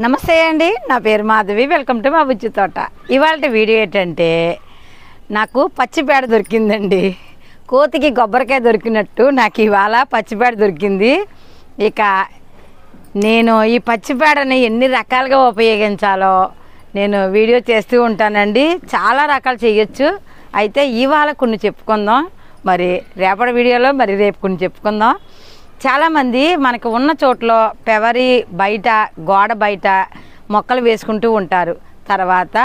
నమస్తే అండి, నా పేరు మాధవి. వెల్కమ్ టు మా బుజ్జి తోట. ఇవాళ వీడియో ఏంటంటే, నాకు పచ్చిపేడ దొరికిందండి. కోతికి కొబ్బరికాయ దొరికినట్టు నాకు ఇవాళ పచ్చిపేడ దొరికింది. ఇక నేను ఈ పచ్చిపేడని ఎన్ని రకాలుగా ఉపయోగించాలో నేను వీడియో చేస్తూ ఉంటానండి. చాలా రకాలు చేయొచ్చు. అయితే ఇవాళ కొన్ని చెప్పుకుందాం, మరి రేపటి వీడియోలో మరి రేపు కొన్ని చెప్పుకుందాం. చాలామంది మనకు ఉన్న చోట్ల పెవరి బయట గోడ బయట మొక్కలు వేసుకుంటూ ఉంటారు. తర్వాత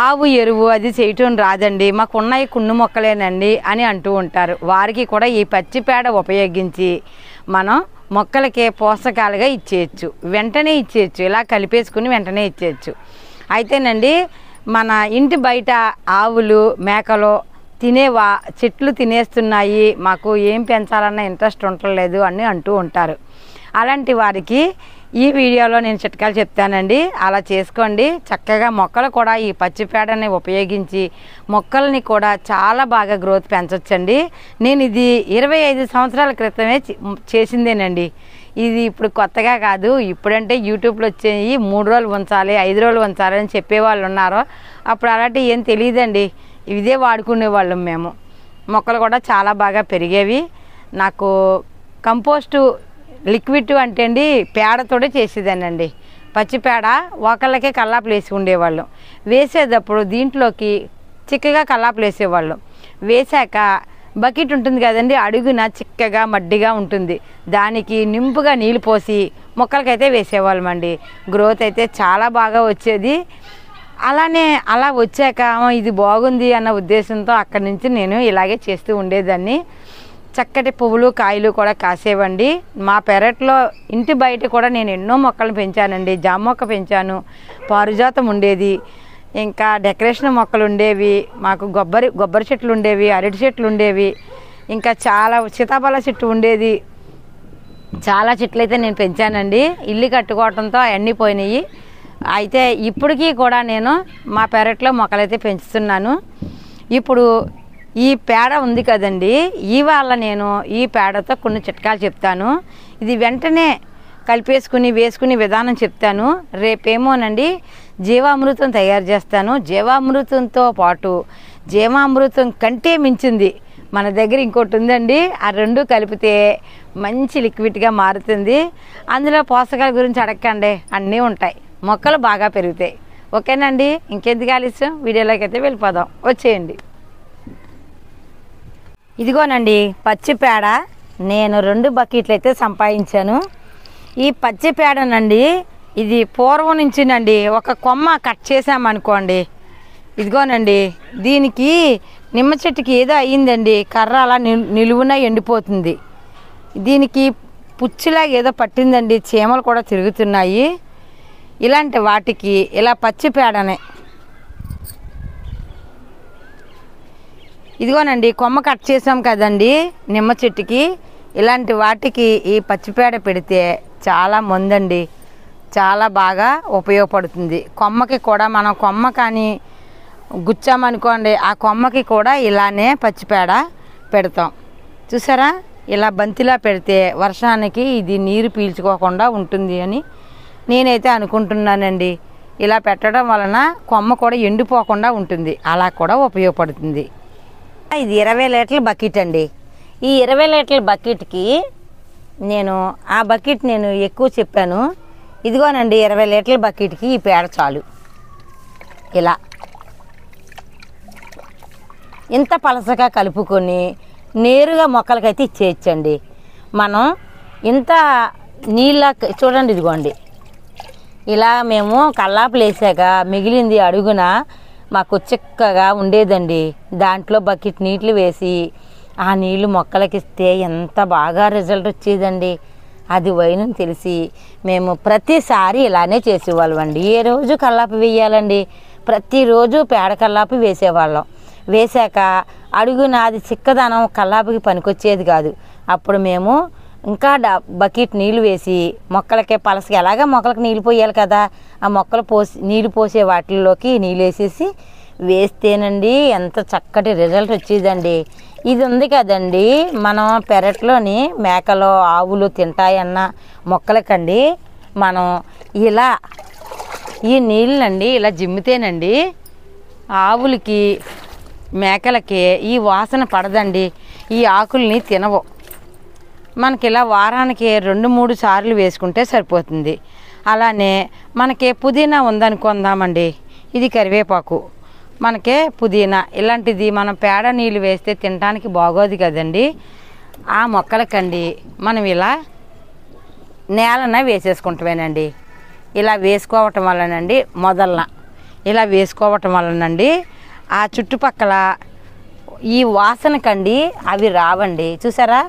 ఆవు ఎరువు అది చేయటం రాదండి, మాకు ఉన్నాయి కొన్ని మొక్కలేనండి అని అంటూ ఉంటారు. వారికి కూడా ఈ పచ్చిపేడ ఉపయోగించి మనం మొక్కలకే పోషకాలుగా ఇచ్చేయచ్చు, వెంటనే ఇచ్చేయచ్చు. ఇలా కలిపేసుకుని వెంటనే ఇచ్చేయచ్చు. అయితేనండి మన ఇంటి బయట ఆవులు మేకలు తినేవా చెట్లు తినేస్తున్నాయి, మాకు ఏం పెంచాలన్న ఇంట్రెస్ట్ ఉండలేదు అని అంటూ ఉంటారు. అలాంటి వారికి ఈ వీడియోలో నేను చిట్కాలు చెప్తానండి. అలా చేసుకోండి. చక్కగా మొక్కలు కూడా ఈ పచ్చిపేడని ఉపయోగించి మొక్కల్ని కూడా చాలా బాగా గ్రోత్ పెంచొచ్చండి. నేను ఇది 25 సంవత్సరాల క్రితమే చేసిందేనండి. ఇది ఇప్పుడు కొత్తగా కాదు. ఇప్పుడంటే యూట్యూబ్లో వచ్చేవి 3 రోజులు ఉంచాలి 5 రోజులు ఉంచాలి అని చెప్పేవాళ్ళు ఉన్నారు. అప్పుడు అలాంటివి ఏం తెలియదండి, ఇదే వాడుకునేవాళ్ళం మేము. మొక్కలు కూడా చాలా బాగా పెరిగేవి. నాకు కంపోస్టు లిక్విడ్ అంటే అండి పేడతోనే చేసేదానండి. పచ్చిపేడ ఒకళ్ళకే కల్లాపులు వేసి ఉండేవాళ్ళం. వేసేటప్పుడు దీంట్లోకి చిక్కగా కల్లాపులు వేసేవాళ్ళం. వేసాక బకెట్ ఉంటుంది కదండి, అడుగున చిక్కగా మడ్డిగా ఉంటుంది. దానికి నింపుగా నీళ్ళు పోసి మొక్కలకైతే వేసేవాళ్ళం అండి. గ్రోత్ అయితే చాలా బాగా వచ్చేది. అలా వచ్చాక ఇది బాగుంది అన్న ఉద్దేశంతో అక్కడి నుంచి నేను ఇలాగే చేస్తూ ఉండేదాన్ని. చక్కటి పువ్వులు కాయలు కూడా కాసేవండి. మా పెరట్లో ఇంటి బయట కూడా నేను ఎన్నో మొక్కలు పెంచానండి. జామ మొక్క పెంచాను, పారిజాతం ఉండేది, ఇంకా డెకరేషన్ మొక్కలు ఉండేవి, మాకు కొబ్బరి చెట్లు ఉండేవి, అరటి చెట్లు ఉండేవి, ఇంకా చాలా సీతాఫల చెట్టు ఉండేది. చాలా చెట్లు అయితే నేను పెంచానండి. ఇల్లు కట్టుకోవడంతో అవన్నీ పోయినాయి. అయితే ఇప్పటికీ కూడా నేను మా పెరట్లో మొక్కలైతే పెంచుతున్నాను. ఇప్పుడు ఈ పేడ ఉంది కదండి, ఇవాళ నేను ఈ పేడతో కొన్ని చిట్కాలు చెప్తాను. ఇది వెంటనే కలిపేసుకుని వేసుకునే విధానం చెప్తాను. రేపేమోనండి జీవామృతం తయారు చేస్తాను. జీవామృతంతో పాటు జీవామృతం కంటే మించింది మన దగ్గర ఇంకోటి ఉందండి. ఆ రెండు కలిపితే మంచి లిక్విడ్గా మారుతుంది. అందులో పోషకాల గురించి అడగకండి, అన్నీ ఉంటాయి. మొక్కలు బాగా పెరుగుతాయి. ఓకేనండి, ఇంకెందుకు ఆలస్యం, వీడియోలోకి అయితే వెళ్ళిపోదాం, వచ్చేయండి. ఇదిగోనండి పచ్చిపేడ నేను 2 బకెట్లు అయితే సంపాదించాను. ఈ పచ్చిపేడనండి ఇది పూర్వం నుంచినండి ఒక కొమ్మ కట్ చేసామనుకోండి, ఇదిగోనండి దీనికి నిమ్మ చెట్టుకి ఏదో అయ్యిందండి, కర్ర అలా నిలువున ఎండిపోతుంది. దీనికి పుచ్చిలాగా ఏదో పట్టిందండి, చీమలు కూడా తిరుగుతున్నాయి. ఇలాంటి వాటికి ఇలా పచ్చిపేడనే ఇదిగోనండి కొమ్మ కట్ చేసాం కదండి నిమ్మ చెట్టుకి, ఇలాంటి వాటికి ఈ పచ్చిపేడ పెడితే చాలా మందండి, చాలా బాగా ఉపయోగపడుతుంది. కొమ్మకి కూడా మనం కొమ్మ కానీ గుచ్చామనుకోండి, ఆ కొమ్మకి కూడా ఇలానే పచ్చిపేడ పెడతాం. చూసారా, ఇలా బంతిలా పెడితే వర్షానికి ఇది నీరు పీల్చుకోకుండా ఉంటుంది అని నేనైతే అనుకుంటున్నానండి. ఇలా పెట్టడం వలన కొమ్మ కూడా ఎండిపోకుండా ఉంటుంది, అలా కూడా ఉపయోగపడుతుంది. ఇది 20 లీటర్ల బకెట్ అండి. ఈ 20 లీటర్ల బకెట్కి ఆ బకెట్ నేను ఎక్కువ చెప్పాను. ఇదిగోనండి 20 లీటర్ల బకెట్కి ఈ పేడ చాలు. ఇలా ఇంత పలసగా కలుపుకొని నేరుగా మొక్కలకైతే ఇచ్చేయచ్చండి. మనం ఇంత నీళ్ళ చూడండి, ఇదిగోండి ఇలా మేము కల్లాపులు వేసాక మిగిలింది అడుగున మాకు చిక్కగా ఉండేదండి. దాంట్లో బకెట్ నీళ్ళు వేసి ఆ నీళ్ళు మొక్కలకి ఇస్తే ఎంత బాగా రిజల్ట్ వచ్చేదండి. అది వైనం తెలిసి మేము ప్రతిసారి ఇలానే చేసేవాళ్ళం అండి. ఏ రోజు కల్లాపు వేయాలండి, ప్రతిరోజు పేడ కల్లాపు వేసేవాళ్ళం. వేసాక అడుగున అది చిక్కదనం కల్లాపుకి పనికొచ్చేది కాదు. అప్పుడు మేము ఇంకా బకెట్ నీళ్ళు వేసి మొక్కలకే పలసకి ఎలాగా మొక్కలకి నీళ్ళు పోయాలి కదా, ఆ మొక్కలు నీళ్ళు పోసే వాటిల్లోకి నీళ్ళు వేసేసి వేస్తేనండి ఎంత చక్కటి రిజల్ట్ వచ్చేదండి. ఇది ఉంది కదండి మనం పెరట్లోని మేకలు ఆవులు తింటాయన్న మొక్కలకండి మనం ఇలా ఈ నీళ్ళండి ఇలా జిమ్మితేనండి ఆవులకి మేకలకి ఈ వాసన పడదండి, ఈ ఆకుల్ని తినవు. మనకి ఇలా వారానికి 2-3 సార్లు వేసుకుంటే సరిపోతుంది. అలానే మనకి పుదీనా ఉందనుకుందామండి, ఇది కరివేపాకు, మనకే పుదీనా ఇలాంటిది మనం పేడ నీళ్ళు వేస్తే తినడానికి బాగోదు కదండి. ఆ మొక్కలకండి మనం ఇలా నేలన వేసేసుకుంటామేనండి. ఇలా వేసుకోవటం వలనండి ఇలా వేసుకోవటం వలనండి ఆ చుట్టుపక్కల ఈ వాసనకండి అవి రావండి. చూసారా,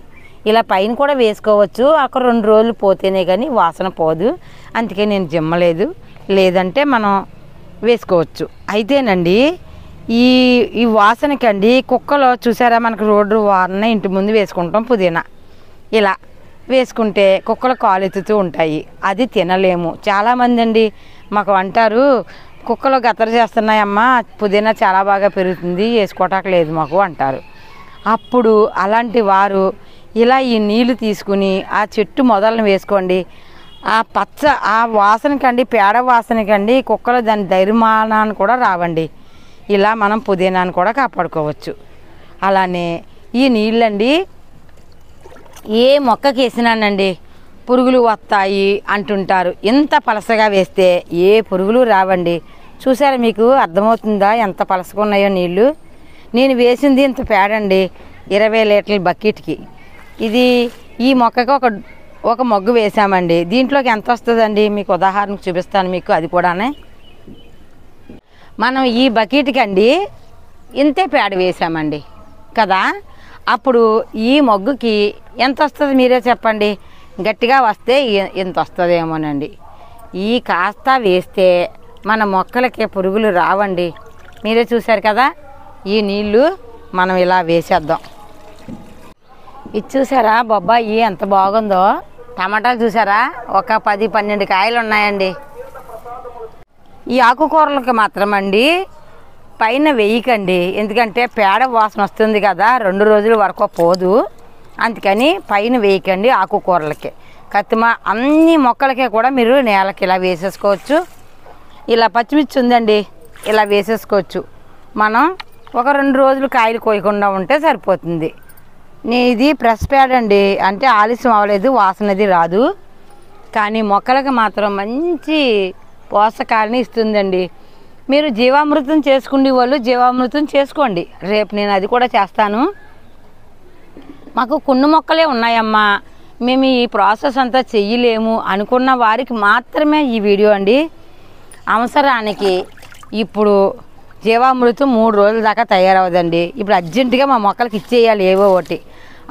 ఇలా పైన కూడా వేసుకోవచ్చు, ఒక 2 రోజులు పోతేనే కానీ వాసన పోదు. అందుకే నేను జిమ్మలేదు, లేదంటే మనం వేసుకోవచ్చు. అయితేనండి ఈ వాసనకండి కుక్కలో చూసారా, మనకు రోడ్డు వారన ఇంటి ముందు వేసుకుంటాం పుదీనా. ఇలా వేసుకుంటే కుక్కలు కాలు ఎత్తుతూ ఉంటాయి, అది తినలేము. చాలామంది అండి మాకు అంటారు, కుక్కలు గత్తర చేస్తున్నాయమ్మా, పుదీనా చాలా బాగా పెరుగుతుంది, వేసుకోవటానికి లేదు మాకు అంటారు. అప్పుడు అలాంటి వారు ఇలా ఈ నీళ్లు తీసుకుని ఆ చెట్టు మొదలను వేసుకోండి. ఆ వాసనకండి, పేడ వాసనకండి కుక్కలు దాని ధైర్యమానాన్ని కూడా రావండి. ఇలా మనం పుదీనాను కూడా కాపాడుకోవచ్చు. అలానే ఈ నీళ్ళండి ఏ మొక్కకి వేసినానండి పురుగులు వస్తాయి అంటుంటారు. ఇంత పలసగా వేస్తే ఏ పురుగులు రావండి. చూసారా, మీకు అర్థమవుతుందా ఎంత పలసగా ఉన్నాయో నీళ్ళు? నేను వేసింది ఇంత పేడండి, 20 లీటర్ల బకెట్కి. ఇది ఈ మొక్కకి ఒక మొగ్గు వేసామండి. దీంట్లోకి ఎంత వస్తుందండి మీకు ఉదాహరణకు చూపిస్తాను మీకు. అది కూడానే మనం ఈ బకెట్కి అండి ఇంతే పేడ వేసామండి కదా, అప్పుడు ఈ మొగ్గుకి ఎంత వస్తుంది మీరే చెప్పండి. గట్టిగా వస్తే ఎంత వస్తుందేమోనండి. ఈ కాస్త వేస్తే మన మొక్కలకి పురుగులు రావండి. మీరే చూశారు కదా. ఈ నీళ్ళు మనం ఇలా వేసేద్దాం. ఇది చూసారా బొబ్బాయి ఎంత బాగుందో. టమాటాలు చూసారా, ఒక 10-12 కాయలు ఉన్నాయండి. ఈ ఆకుకూరలకు మాత్రం అండి పైన వేయకండి, ఎందుకంటే పేడ వాసన వస్తుంది కదా, 2 రోజుల వరకు పోదు. అందుకని పైన వేయకండి ఆకుకూరలకి. అన్ని మొక్కలకే కూడా మీరు నేలకి ఇలా వేసేసుకోవచ్చు. ఇలా పచ్చిమిర్చి ఉందండి, ఇలా వేసేసుకోవచ్చు. మనం ఒక 2 రోజులు కాయలు కోయకుండా ఉంటే సరిపోతుంది. ఇది ఫ్రెష్ పేడ అండి, అంటే ఆలస్యం అవ్వలేదు, వాసనది రాదు. కానీ మొక్కలకు మాత్రం మంచి పోషకాలని ఇస్తుందండి. మీరు జీవామృతం చేసుకునే వాళ్ళు జీవామృతం చేసుకోండి. రేపు నేను అది కూడా చేస్తాను. మాకు కొన్ని మొక్కలే ఉన్నాయమ్మా, మేము ఈ ప్రాసెస్ అంతా చెయ్యలేము అనుకున్న వారికి మాత్రమే ఈ వీడియో అండి. అవసరానికి ఇప్పుడు జీవామృతం 3 రోజుల దాకా తయారవదండి. ఇప్పుడు అర్జెంటుగా మా మొక్కలకి ఇచ్చేయాలి ఏవో ఒకటి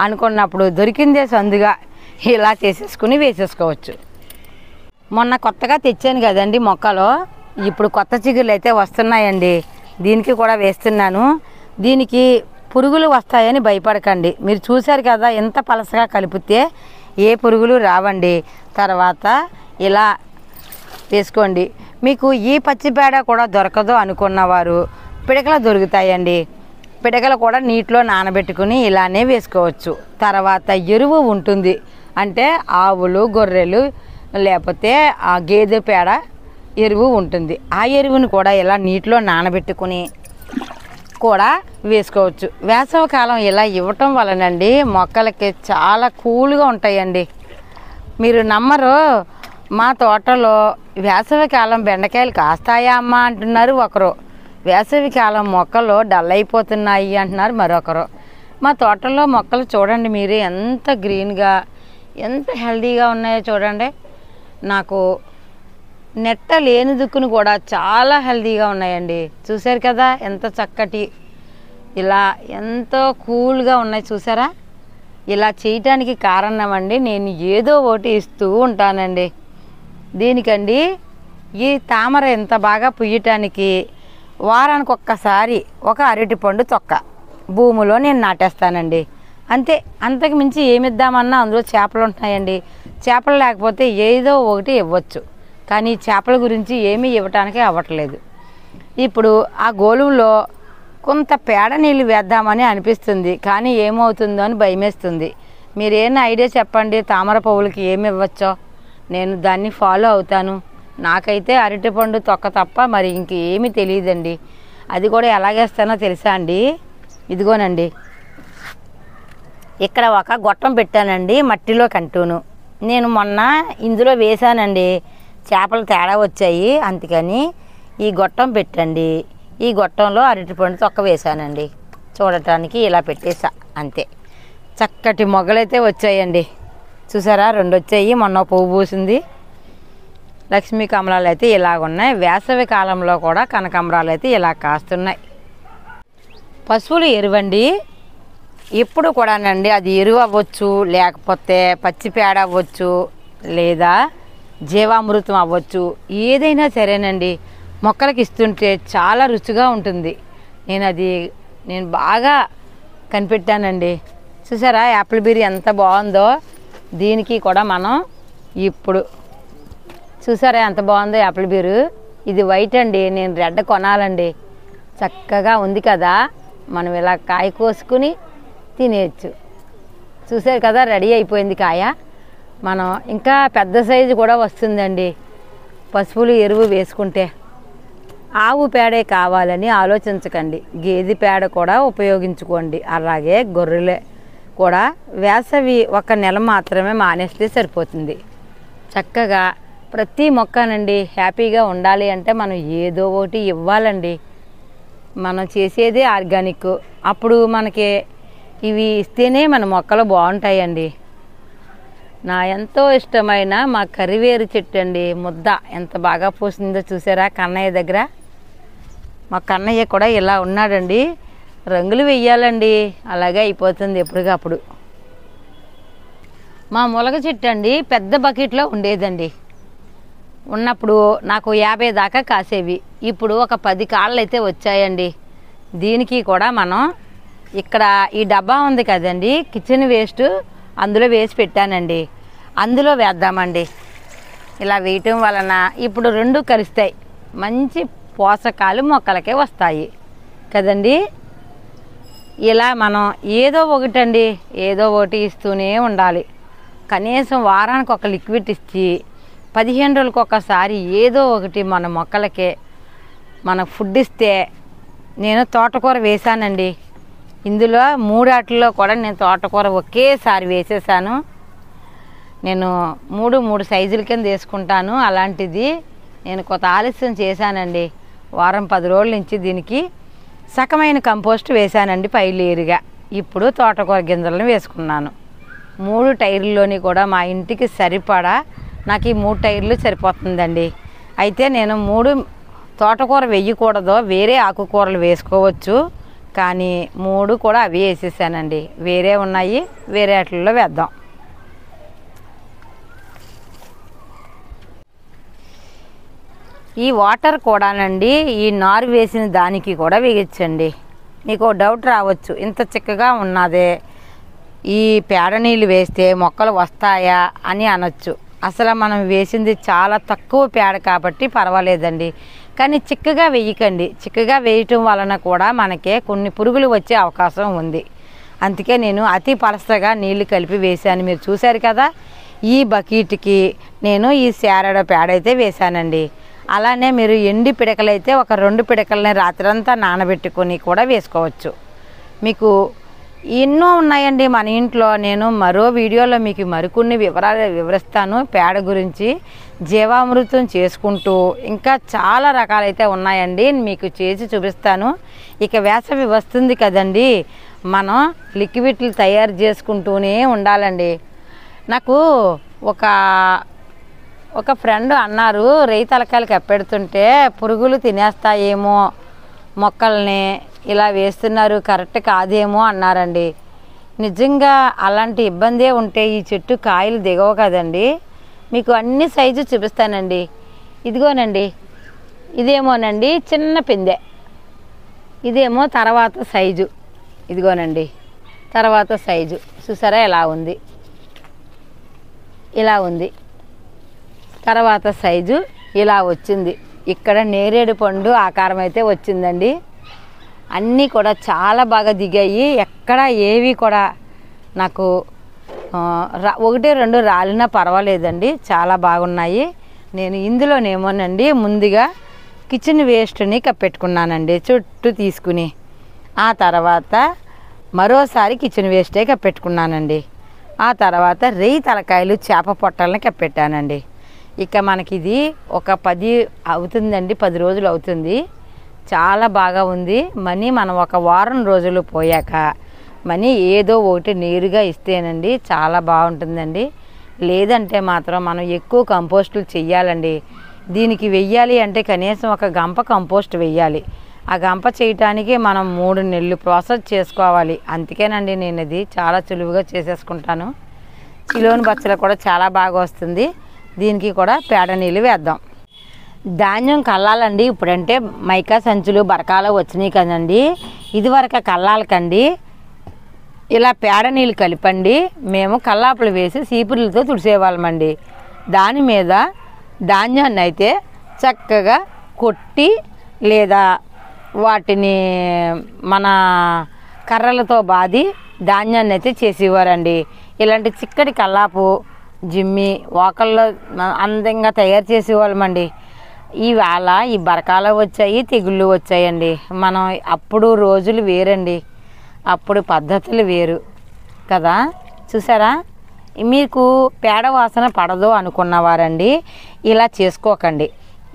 అనుకున్నప్పుడు దొరికిందే సందుగా ఇలా చేసేసుకుని వేసేసుకోవచ్చు. మొన్న కొత్తగా తెచ్చాను కదండి మొక్కలు, ఇప్పుడు కొత్త చిగుళ్ళు అయితే వస్తున్నాయండి. దీనికి కూడా వేస్తున్నాను. దీనికి పురుగులు వస్తాయని భయపడకండి. మీరు చూశారు కదా ఎంత పలసగా కలిపితే ఏ పురుగులు రావండి. తర్వాత ఇలా వేసుకోండి. మీకు ఈ పచ్చిపేడ కూడా దొరకదు అనుకున్నవారు పిడకలు దొరుకుతాయండి. పిడకలు కూడా నీటిలో నానబెట్టుకుని ఇలానే వేసుకోవచ్చు. తర్వాత ఎరువు ఉంటుంది, అంటే ఆవులు గొర్రెలు లేకపోతే ఆ గేదె పేడ ఎరువు ఉంటుంది. ఆ ఎరువుని కూడా ఇలా నీటిలో నానబెట్టుకుని కూడా వేసుకోవచ్చు. వేసవికాలం ఇలా ఇవ్వటం వలనండి మొక్కలకి చాలా కూల్గా ఉంటాయండి. మీరు నమ్మరు, మా తోటలో వేసవికాలం బెండకాయలు కాస్తాయా అమ్మా అంటున్నారు ఒకరు, వేసవికాలం మొక్కలు డల్ అయిపోతున్నాయి అంటున్నారు మరొకరు. మా తోటలో మొక్కలు చూడండి మీరే ఎంత గ్రీన్గా ఎంత హెల్దీగా ఉన్నాయో చూడండి. నాకు నెట్ట లేని దుక్కును కూడా చాలా హెల్దీగా ఉన్నాయండి. చూశారు కదా ఎంత చక్కటి, ఇలా ఎంతో కూల్గా ఉన్నాయి చూసారా. ఇలా చేయటానికి కారణం అండి నేను ఏదో ఒకటి ఇస్తూ ఉంటానండి. దీనికండి ఈ తామర ఎంత బాగా పుయ్యటానికి వారానికి ఒక్కసారి ఒక అరటిపండు తొక్క భూమిలో నేను నాటేస్తానండి. అంతే, అంతకు మించి ఏమిద్దామన్నా అందులో చేపలు ఉంటాయండి. చేపలు లేకపోతే ఏదో ఒకటి ఇవ్వచ్చు, కానీ చేపల గురించి ఏమీ ఇవ్వటానికి అవ్వట్లేదు. ఇప్పుడు ఆ గోళంలో కొంత పేడ నీళ్ళు వేద్దామని అనిపిస్తుంది, కానీ ఏమవుతుందో అని భయమేస్తుంది. మీరేమైనా ఐడియా చెప్పండి, తామర పువ్వులకి ఏమి ఇవ్వచ్చో, నేను దాన్ని ఫాలో అవుతాను. నాకైతే అరటిపండు తొక్క తప్ప మరి ఇంకేమీ తెలియదండి. అది కూడా ఎలాగేస్తానో తెలుసా అండి? ఇదిగోనండి, ఇక్కడ ఒక గొట్టం పెట్టానండి మట్టిలో కంటూను. నేను మొన్న ఇందులో వేసానండి, చేపలు తేడా వచ్చాయి, అందుకని ఈ గొట్టం పెట్టండి. ఈ గొట్టంలో అరటిపండు తొక్క వేసానండి. చూడటానికి ఇలా పెట్టేసా అంతే. చక్కటి మొగ్గలైతే వచ్చాయండి. చూసారా, 2 వచ్చాయి. మొన్న పువ్వు పూసింది. లక్ష్మీ కమలాలు అయితే ఇలాగున్నాయి. వేసవి కాలంలో కూడా కనకాంబరాలు అయితే ఇలా కాస్తున్నాయి. పశువుల ఎరువండి ఎప్పుడు కూడానండి, అది ఎరువు అవ్వచ్చు, లేకపోతే పచ్చి పేడ అవ్వచ్చు, లేదా జీవామృతం అవ్వచ్చు, ఏదైనా సరేనండి, మొక్కలకి ఇస్తుంటే చాలా రుచిగా ఉంటుంది. నేను బాగా కనిపెట్టానండి. చూసారా యాపిల్ బెర్రీ ఎంత బాగుందో. దీనికి కూడా మనం ఇప్పుడు చూసారా ఎంత బాగుందో యాపిల్ బెర్రీ. ఇది వైట్ అండి, నేను రెడ్ కొనాలండి. చక్కగా ఉంది కదా, మనం ఇలా కాయ కోసుకుని తినేయచ్చు. చూసారు కదా, రెడీ అయిపోయింది కాయ. మనం ఇంకా పెద్ద సైజు కూడా వస్తుందండి పశువులు ఎరువు వేసుకుంటే. ఆవు పేడే కావాలని ఆలోచించకండి, గేదె పేడ కూడా ఉపయోగించుకోండి. అలాగే గొర్రెలే కూడా వేసవి 1 నెల మాత్రమే మానేస్తే సరిపోతుంది. చక్కగా ప్రతి మొక్కనండి హ్యాపీగా ఉండాలి అంటే మనం ఏదో ఒకటి ఇవ్వాలండి. మనం చేసేదే ఆర్గానిక్. అప్పుడు మనకి ఇవి ఇస్తేనే మన మొక్కలు బాగుంటాయండి. నా ఎంతో ఇష్టమైన మా కరివేరు చెట్టు అండి, ముద్ద ఎంత బాగా పూసిందో చూసారా కన్నయ్య దగ్గర. మా కన్నయ్య కూడా ఇలా ఉన్నాడండి. రంగులు వెయ్యాలండి, అలాగే అయిపోతుంది ఎప్పటికప్పుడు. మా ములగ చెట్టు అండి పెద్ద బకెట్లో ఉండేదండి. ఉన్నప్పుడు నాకు 50 దాకా కాసేవి. ఇప్పుడు ఒక 10 కాళ్ళు అయితే వచ్చాయండి. దీనికి కూడా మనం ఇక్కడ ఈ డబ్బా ఉంది కదండి, కిచెన్ వేస్ట్ అందులో వేసి పెట్టానండి. అందులో వేద్దామండి. ఇలా వేయటం వలన ఇప్పుడు 2 కలుస్తాయి. మంచి పోషకాలు మొక్కలకే వస్తాయి కదండి. ఇలా మనం ఏదో ఒకటి ఇస్తూనే ఉండాలి. కనీసం వారానికి ఒక లిక్విడ్ ఇచ్చి 15 రోజులకు ఒకసారి ఏదో ఒకటి మన మొక్కలకే మన ఫుడ్ ఇస్తే. నేను తోటకూర వేసానండి. ఇందులో 3 ఆటల్లో కూడా నేను తోటకూర ఒకేసారి వేసేసాను. నేను 3 సైజుల కింద వేసుకుంటాను. అలాంటిది నేను కొంత ఆలస్యం చేశానండి. వారం 10 రోజుల నుంచి దీనికి సకమైన కంపోస్ట్ వేశానండి పైలేరుగా. ఇప్పుడు తోటకూర గింజలను వేసుకున్నాను. 3 టైర్లోని కూడా మా ఇంటికి సరిపడా నాకు ఈ 3 టైర్లు సరిపోతుందండి. అయితే నేను 3 తోటకూర వేయకూడదు, వేరే ఆకుకూరలు వేసుకోవచ్చు. కానీ 3 కూడా అవి వేసేసానండి. వేరే ఉన్నాయి, వేరే వాటిల్లో వేద్దాం. ఈ వాటర్ కూడానండి ఈ నారు వేసిన దానికి కూడా వేయచ్చండి. మీకు డౌట్ రావచ్చు, ఇంత చిక్కగా ఉన్నదే ఈ పేడ నీళ్ళు వేస్తే మొక్కలు వస్తాయా అని అనొచ్చు. అసలు మనం వేసింది చాలా తక్కువ పేడ కాబట్టి పర్వాలేదండి. కానీ చిక్కగా వేయకండి. చిక్కగా వేయటం వలన కూడా మనకే కొన్ని పురుగులు వచ్చే అవకాశం ఉంది. అందుకే నేను అతి పలసగా నీళ్లు కలిపి వేశాను. మీరు చూశారు కదా. ఈ బకెట్కి నేను ఈ శారడ పేడ అయితే వేశానండి. అలానే మీరు ఎండి పిడకలైతే ఒక 2 పిడకలని రాత్రంతా నానబెట్టుకొని కూడా వేసుకోవచ్చు. మీకు ఎన్నో ఉన్నాయండి మన ఇంట్లో. నేను మరో వీడియోలో మీకు మరికొన్ని వివరాలు వివరిస్తాను పేడ గురించి. జీవామృతం చేసుకుంటూ ఇంకా చాలా రకాలైతే ఉన్నాయండి, మీకు చేసి చూపిస్తాను. ఇక వేసవి వస్తుంది కదండి, మనం లిక్విడ్లు తయారు చేసుకుంటూనే ఉండాలండి. నాకు ఒక ఫ్రెండ్ అన్నారు, రేయి తలకాయలు కప్పెడుతుంటే పురుగులు తినేస్తాయేమో మొక్కల్ని, ఇలా వేస్తున్నారు కరెక్ట్ కాదేమో అన్నారండి. నిజంగా అలాంటి ఇబ్బందే ఉంటే ఈ చెట్టు కాయలు దిగవు కదండి. మీకు అన్ని సైజు చూపిస్తానండి. ఇదిగోనండి, ఇదేమోనండి చిన్న పిందె, ఇదేమో తర్వాత సైజు. ఇదిగోనండి తర్వాత సైజు చూసారా ఎలా ఉంది, ఇలా ఉంది. తర్వాత సైజు ఇలా వచ్చింది. ఇక్కడ నేరేడు పండు ఆకారం అయితే వచ్చిందండి. అన్నీ కూడా చాలా బాగా దిగాయి. ఎక్కడ ఏవి కూడా నాకు 1, 2 రాలినా పర్వాలేదండి, చాలా బాగున్నాయి. నేను ఇందులోనేమోనండి ముందుగా కిచెన్ వేస్ట్ని కప్పెట్టుకున్నానండి చుట్టూ తీసుకుని. ఆ తర్వాత మరోసారి కిచెన్ వేస్టే కప్పెట్టుకున్నానండి. ఆ తర్వాత రెయ్యి తలకాయలు చేప పొట్టల్ని కప్పెట్టానండి. ఇక మనకి ఇది ఒక 10 అవుతుందండి, 10 రోజులు అవుతుంది. చాలా బాగా ఉంది. మనీ మనం ఒక వారం రోజులు పోయాక మనీ ఏదో ఒకటి నీరుగా ఇస్తేనండి చాలా బాగుంటుందండి. లేదంటే మాత్రం మనం ఎక్కువ కంపోస్టులు చెయ్యాలండి. దీనికి వెయ్యాలి అంటే కనీసం ఒక గంప కంపోస్ట్ వెయ్యాలి. ఆ గంప చేయటానికి మనం 3 నెలలు ప్రాసెస్ చేసుకోవాలి. అందుకేనండి నేను ఇది చాలా సులువుగా చేసేసుకుంటాను. చిలోని బచ్చలు కూడా చాలా బాగా వస్తుంది. దీనికి కూడా పేడ నీళ్ళు వేద్దాం. ధాన్యం కల్లాలండి. ఇప్పుడంటే మైకా సంచులు బరకాలు వచ్చినాయి కదండి. ఇదివరకు కల్లాలకండి ఇలా పేడ నీళ్ళు కలిపండి మేము కల్లాపులు వేసి సీపులతో తుడిసేవాళ్ళమండి. దాని మీద ధాన్యాన్ని అయితే చక్కగా కొట్టి లేదా వాటిని మన కర్రలతో బాది ధాన్యాన్ని అయితే చేసేవారండి. ఇలాంటి చిక్కటి కల్లాపు జిమ్మి వాకల్లో అందంగా తయారు చేసేవాళ్ళమండి. ఇవాళ ఈ బరకాలు వచ్చాయి, తెగుళ్ళు వచ్చాయండి. మనం అప్పుడు రోజులు వేరండి, అప్పుడు పద్ధతులు వేరు కదా. చూసారా, మీకు పేడ వాసన పడదు అనుకున్నవారండి ఇలా చేసుకోకండి.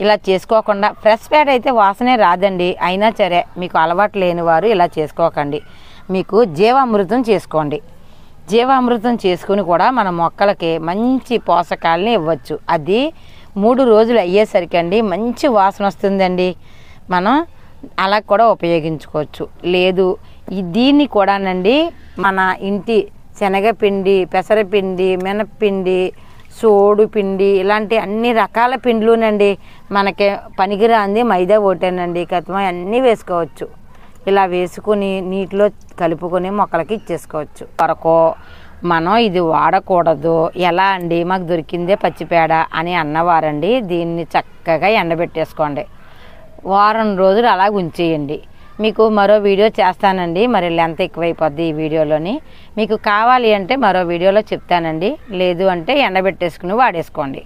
ఇలా చేసుకోకుండా ఫ్రెష్ పేడ అయితే వాసనే రాదండి. అయినా సరే మీకు అలవాటు లేని వారు ఇలా చేసుకోకండి. మీకు జీవామృతం చేసుకోండి. జీవామృతం చేసుకుని కూడా మన మొక్కలకి మంచి పోషకాలని ఇవ్వచ్చు. అది 3 రోజులు అయ్యేసరికి అండి మంచి వాసన వస్తుందండి. మనం అలా కూడా ఉపయోగించుకోవచ్చు. లేదు దీన్ని కూడానండి మన ఇంటి శనగపిండి, పెసరపిండి, మినప్పిండి, సోడు పిండి ఇలాంటి అన్ని రకాల పిండిలునండి. మనకి పనికిరాంది మైదా ఒకటేనండి. కథమ అన్నీ వేసుకోవచ్చు. ఇలా వేసుకుని నీటిలో కలుపుకొని మొక్కలకి ఇచ్చేసుకోవచ్చు. వరకు మనం ఇది వాడకూడదు ఎలా అండి, మాకు దొరికిందే పచ్చిపేడ అని అన్నవారండి దీన్ని చక్కగా ఎండబెట్టేసుకోండి. వారం రోజులు అలా ఉంచేయండి. మీకు మరో వీడియో చేస్తానండి. మరి లెంత్ ఎక్కువైపోద్ది ఈ వీడియోలోని. మీకు కావాలి అంటే మరో వీడియోలో చెప్తానండి. లేదు అంటే ఎండబెట్టేసుకుని వాడేసుకోండి.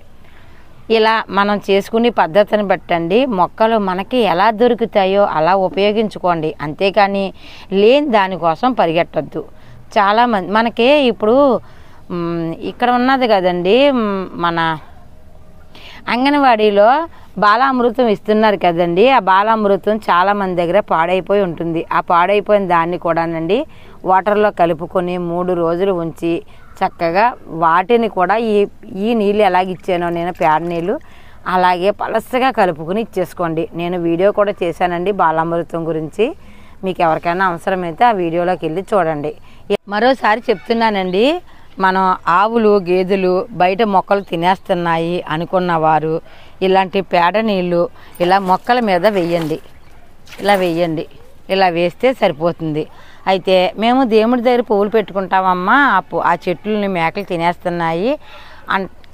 ఇలా మనం చేసుకునే పద్ధతిని బట్టండి మొక్కలు మనకి ఎలా దొరుకుతాయో అలా ఉపయోగించుకోండి. అంతేకాని లేని దానికోసం పరిగెట్టద్దు. చాలామంది మనకి ఇప్పుడు ఇక్కడ ఉన్నది కదండి మన అంగన్వాడీలో బాలామృతం ఇస్తున్నారు కదండి. ఆ బాలామృతం చాలామంది దగ్గర పాడైపోయి ఉంటుంది. ఆ పాడైపోయిన దాన్ని కూడానండి వాటర్లో కలుపుకొని 3 రోజులు ఉంచి చక్కగా వాటిని కూడా ఈ నీళ్ళు ఎలాగ ఇచ్చానో నేను పేడ నీళ్ళు అలాగే పలసగా కలుపుకొని ఇచ్చేసుకోండి. నేను వీడియో కూడా చేశానండి బాలామృతం గురించి. మీకు ఎవరికైనా అవసరమైతే ఆ వీడియోలోకి వెళ్ళి చూడండి. మరోసారి చెప్తున్నానండి, మనం ఆవులు గేదెలు బయట మొక్కలు తినేస్తున్నాయి అనుకున్నవారు ఇలాంటి పేడ నీళ్ళు ఇలా మొక్కల మీద వెయ్యండి. ఇలా వెయ్యండి. ఇలా వేస్తే సరిపోతుంది. అయితే మేము దేవుడి దగ్గర పువ్వులు పెట్టుకుంటామమ్మా, ఆ చెట్లని మేకలు తినేస్తున్నాయి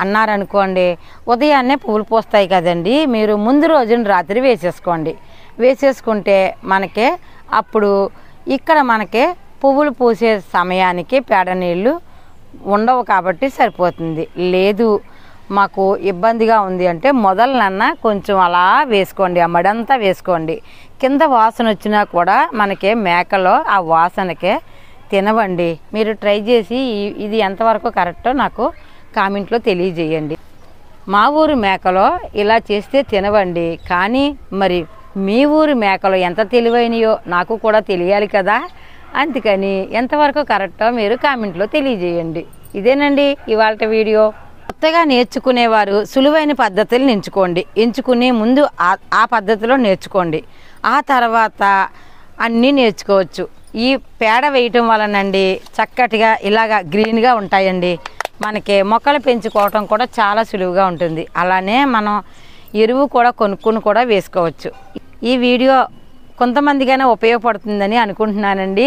అన్నారనుకోండి, ఉదయాన్నే పువ్వులు పోస్తాయి కదండి. మీరు ముందు రోజున రాత్రి వేసేసుకోండి. వేసేసుకుంటే మనకే అప్పుడు ఇక్కడ మనకే పువ్వులు పూసే సమయానికి పేడ నీళ్ళు ఉండవు కాబట్టి సరిపోతుంది. లేదు మాకు ఇబ్బందిగా ఉంది అంటే మొదలనన్నా కొంచెం అలా వేసుకోండి. ఆ మడంతా వేసుకోండి. కింద వాసన వచ్చినా కూడా మనకి మేకలో ఆ వాసనకే తినవండి. మీరు ట్రై చేసి ఇది ఎంతవరకు కరెక్టో నాకు కామెంట్లో తెలియజేయండి. మా ఊరి మేకలో ఇలా చేస్తే తినవండి. కానీ మరి మీ ఊరి మేకలు ఎంత తెలివైనయో నాకు కూడా తెలియాలి కదా. అందుకని ఎంతవరకు కరెక్టో మీరు కామెంట్లో తెలియజేయండి. ఇదేనండి ఇవాళ వీడియో. కొత్తగా నేర్చుకునేవారు సులువైన పద్ధతులు ఎంచుకుని ముందు ఆ పద్ధతిలో నేర్చుకోండి. ఆ తర్వాత అన్నీ నేర్చుకోవచ్చు. ఈ పేడ వేయటం వలనండి చక్కటిగా ఇలాగా గ్రీన్గా ఉంటాయండి. మనకి మొక్కలు పెంచుకోవటం కూడా చాలా సులువుగా ఉంటుంది. అలానే మనం ఎరువు కూడా కొనుక్కుని కూడా వేసుకోవచ్చు. ఈ వీడియో కొంతమందికైనా ఉపయోగపడుతుందని అనుకుంటున్నానండి.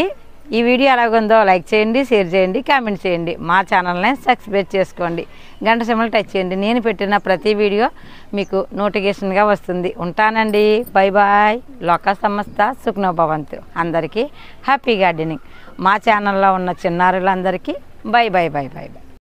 ఈ వీడియో ఎలాగుందో లైక్ చేయండి, షేర్ చేయండి, కామెంట్ చేయండి. మా ఛానల్ని సబ్స్క్రైబ్ చేసుకోండి. గంట సింబల్ టచ్ చేయండి. నేను పెట్టిన ప్రతి వీడియో మీకు నోటిఫికేషన్గా వస్తుంది. ఉంటానండి. Bye bye. లోకా సమస్త సుఖ్నో భవంతు. అందరికీ హ్యాపీ గార్డెనింగ్. మా ఛానల్లో ఉన్న చిన్నారులందరికీ బై బాయ్.